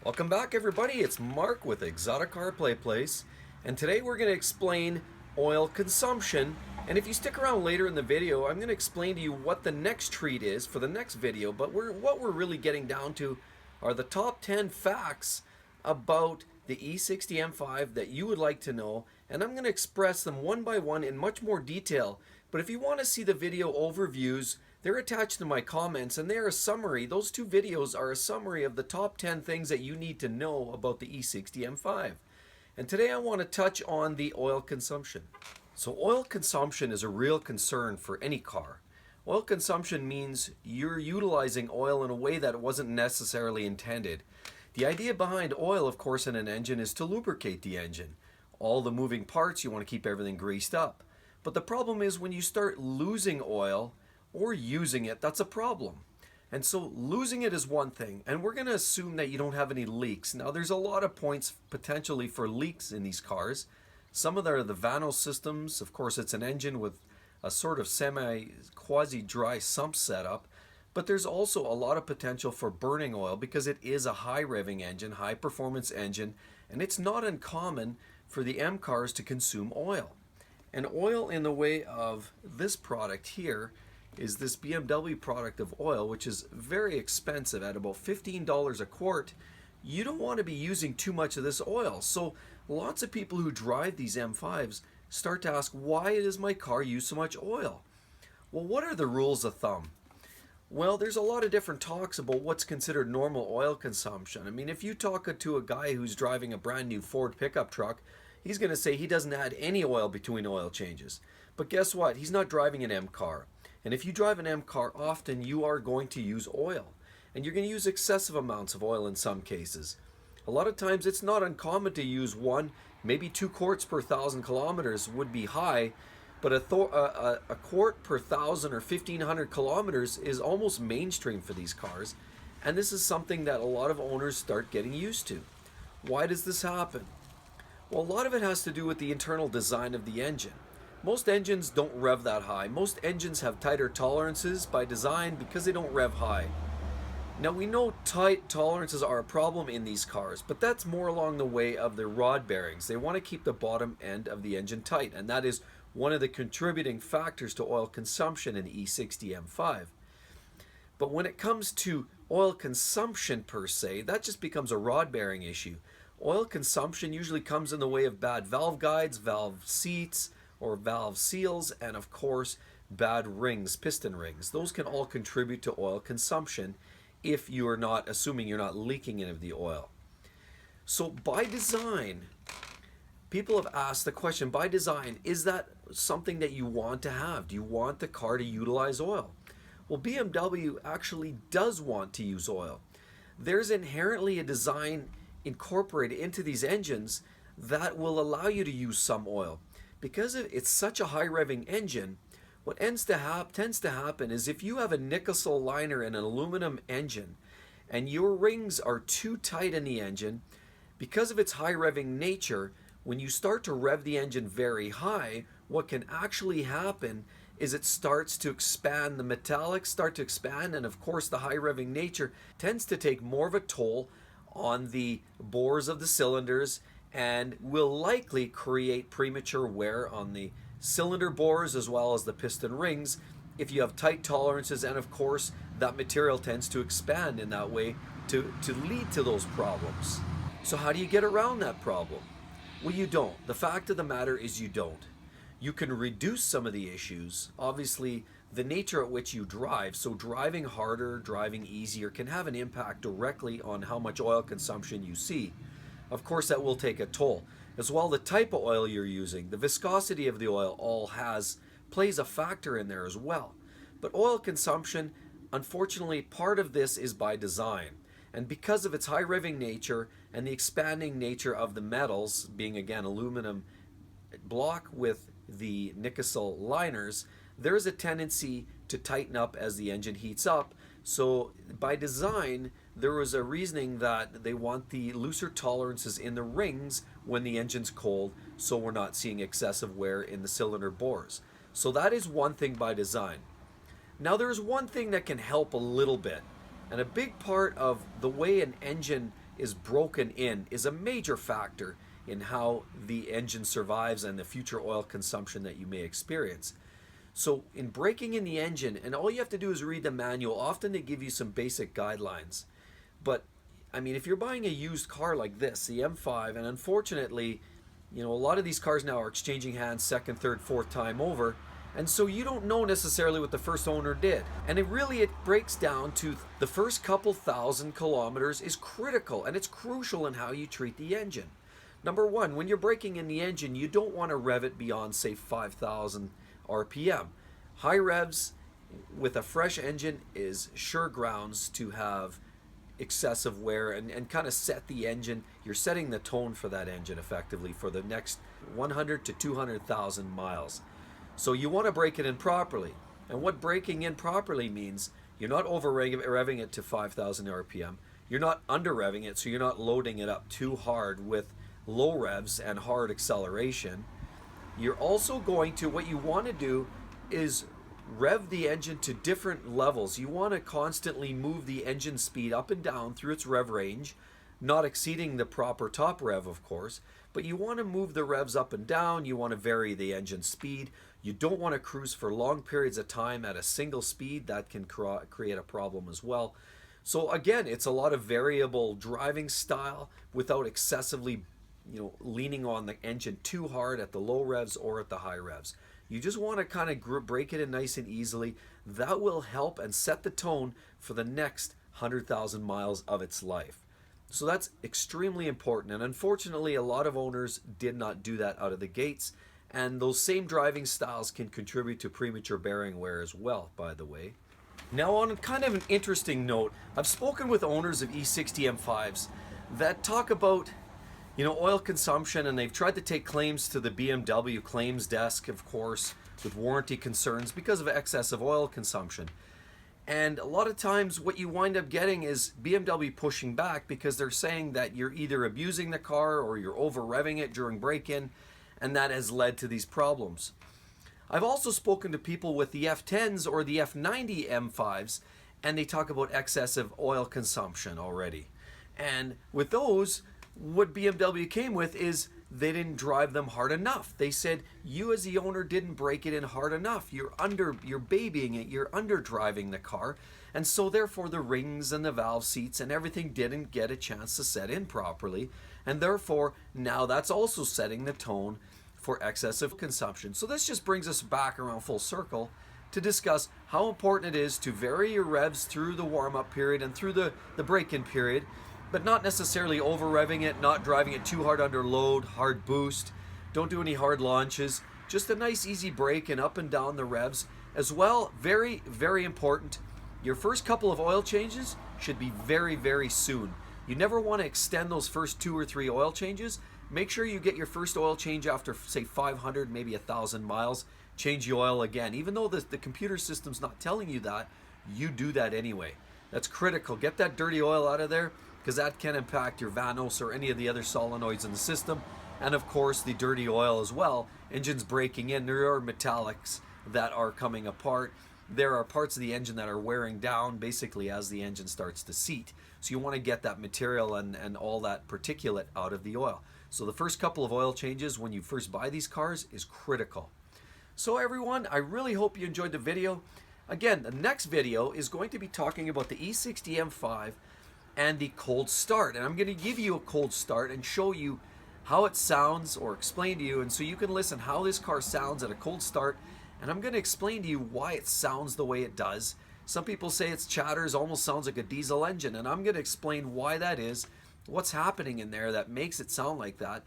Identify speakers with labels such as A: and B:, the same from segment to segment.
A: Welcome back, everybody. It's Mark with ExoticCar PlayPlace, and today we're going to explain oil consumption. And if you stick around later in the video, I'm going to explain to you what the next treat is for the next video. But what we're really getting down to are the top 10 facts about the E60 M5 that you would like to know, and I'm going to express them one by one in much more detail. But if you want to see the video overviews, they're attached to my comments, and they're a summary. Those two videos are a summary of the top 10 things that you need to know about the E60 M5. And today I want to touch on the oil consumption. So oil consumption is a real concern for any car. Oil consumption means you're utilizing oil in a way that wasn't necessarily intended. The idea behind oil, of course, in an engine is to lubricate the engine. All the moving parts, you want to keep everything greased up. But the problem is when you start losing oil or using it, that's a problem. And so losing it is one thing, and we're going to assume that you don't have any leaks. Now there's a lot of points potentially for leaks in these cars. Some of them are the Vanos systems. Of course, it's an engine with a sort of quasi-dry sump setup. But there's also a lot of potential for burning oil because it is a high revving engine, high performance engine, and it's not uncommon for the M cars to consume oil. And oil in the way of this product here is this BMW product of oil, which is very expensive at about $15 a quart. You don't want to be using too much of this oil. So lots of people who drive these M5s start to ask, why does my car use so much oil? Well, what are the rules of thumb? Well, there's a lot of different talks about what's considered normal oil consumption. I mean, if you talk to a guy who's driving a brand new Ford pickup truck, he's going to say he doesn't add any oil between oil changes. But guess what? He's not driving an M car. And if you drive an M car often, you are going to use oil. And you're going to use excessive amounts of oil in some cases. A lot of times it's not uncommon to use 1, maybe 2 quarts per 1,000 kilometers would be high. But a quart per 1,000 or 1,500 kilometers is almost mainstream for these cars. And this is something that a lot of owners start getting used to. Why does this happen? Well, a lot of it has to do with the internal design of the engine. Most engines don't rev that high. Most engines have tighter tolerances by design because they don't rev high. Now we know tight tolerances are a problem in these cars, but that's more along the way of the rod bearings. They want to keep the bottom end of the engine tight, and that is one of the contributing factors to oil consumption in the E60 M5. But when it comes to oil consumption per se, that just becomes a rod bearing issue. Oil consumption usually comes in the way of bad valve guides, valve seats, or valve seals, and of course bad rings, piston rings. Those can all contribute to oil consumption if you are not, assuming you're not leaking any of the oil. So by design, people have asked the question, by design, is that something that you want to have? Do you want the car to utilize oil? Well, BMW actually does want to use oil. There's inherently a design incorporated into these engines that will allow you to use some oil. Because it's such a high revving engine, what tends to happen is if you have a nickel liner and an aluminum engine and your rings are too tight in the engine, because of its high revving nature, when you start to rev the engine very high, what can actually happen is it starts to expand, the metallics start to expand, and of course the high revving nature tends to take more of a toll on the bores of the cylinders and will likely create premature wear on the cylinder bores as well as the piston rings if you have tight tolerances, and of course that material tends to expand in that way to lead to those problems. So how do you get around that problem? Well, you don't. The fact of the matter is you don't. You can reduce some of the issues. Obviously, the nature at which you drive, so driving harder, driving easier, can have an impact directly on how much oil consumption you see. Of course, that will take a toll. As well, the type of oil you're using, the viscosity of the oil plays a factor in there as well. But oil consumption, unfortunately, part of this is by design. And because of its high revving nature and the expanding nature of the metals, being again aluminum block with the nickel liners, there is a tendency to tighten up as the engine heats up. So by design, there was a reasoning that they want the looser tolerances in the rings when the engine's cold, so we're not seeing excessive wear in the cylinder bores. So that is one thing by design. Now there's one thing that can help a little bit, and a big part of the way an engine is broken in is a major factor in how the engine survives and the future oil consumption that you may experience. So in breaking in the engine, and all you have to do is read the manual, often they give you some basic guidelines. But I mean, if you're buying a used car like this, the M5, and unfortunately, you know, a lot of these cars now are exchanging hands second, third, fourth time over, and so you don't know necessarily what the first owner did. And it breaks down to the first couple thousand kilometers is critical, and it's crucial in how you treat the engine. Number one, when you're breaking in the engine, you don't want to rev it beyond, say, 5,000 RPM. High revs with a fresh engine is sure grounds to have excessive wear and kind of set the engine. You're setting the tone for that engine effectively for the next 100 to 200,000 miles. So you want to break it in properly. And what breaking in properly means, you're not over revving it to 5,000 RPM. You're not under revving it, so you're not loading it up too hard with low revs and hard acceleration. You're also going to, what you want to do is rev the engine to different levels. You want to constantly move the engine speed up and down through its rev range, not exceeding the proper top rev, of course, but you want to move the revs up and down. You want to vary the engine speed. You don't want to cruise for long periods of time at a single speed. That can create a problem as well. So again, it's a lot of variable driving style without excessively, leaning on the engine too hard at the low revs or at the high revs. You just want to kind of break it in nice and easily. That will help and set the tone for the next 100,000 miles of its life. So that's extremely important. And unfortunately, a lot of owners did not do that out of the gates. And those same driving styles can contribute to premature bearing wear as well, by the way. Now, on kind of an interesting note, I've spoken with owners of E60 M5s that talk about oil consumption, and they've tried to take claims to the BMW claims desk, of course, with warranty concerns because of excessive oil consumption. And a lot of times what you wind up getting is BMW pushing back because they're saying that you're either abusing the car or you're over revving it during break-in, and that has led to these problems. I've also spoken to people with the F10s or the F90 M5s, and they talk about excessive oil consumption already. And with those, what BMW came with is they didn't drive them hard enough. They said, you as the owner didn't break it in hard enough. You're babying it, you're under driving the car. And so therefore the rings and the valve seats and everything didn't get a chance to set in properly. And therefore now that's also setting the tone for excessive consumption. So this just brings us back around full circle to discuss how important it is to vary your revs through the warm-up period and through the break-in period, but not necessarily over revving it, not driving it too hard under load, hard boost. Don't do any hard launches. Just a nice easy break and up and down the revs. As well, very, very important, your first couple of oil changes should be very, very soon. You never want to extend those first 2 or 3 oil changes. Make sure you get your first oil change after, say, 500, maybe 1,000 miles. Change the oil again. Even though the computer system's not telling you that, you do that anyway. That's critical. Get that dirty oil out of there, because that can impact your Vanos or any of the other solenoids in the system. And of course the dirty oil as well. Engines breaking in, there are metallics that are coming apart. There are parts of the engine that are wearing down basically as the engine starts to seat. So you want to get that material and all that particulate out of the oil. So the first couple of oil changes when you first buy these cars is critical. So everyone, I really hope you enjoyed the video. Again, the next video is going to be talking about the E60 M5 and the cold start, and I'm going to give you a cold start and show you how it sounds, or explain to you, and so you can listen how this car sounds at a cold start. And I'm going to explain to you why it sounds the way it does. Some people say it's chatters, almost sounds like a diesel engine, and I'm going to explain why that is, what's happening in there that makes it sound like that,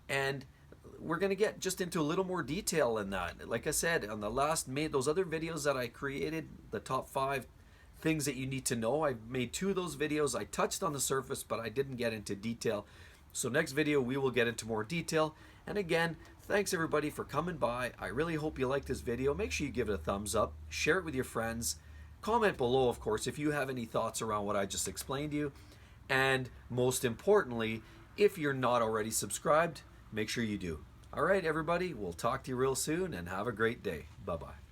A: and we're going to get just into a little more detail in that. Like I said, on the those other videos that I created, the top 5 things that you need to know, I made 2 of those videos. I touched on the surface, but I didn't get into detail. So next video we will get into more detail. And again, thanks everybody for coming by. I really hope you liked this video. Make sure you give it a thumbs up, share it with your friends, comment below, of course, if you have any thoughts around what I just explained to you. And most importantly, if you're not already subscribed, make sure you do. All right, everybody, we'll talk to you real soon, and have a great day. Bye-bye.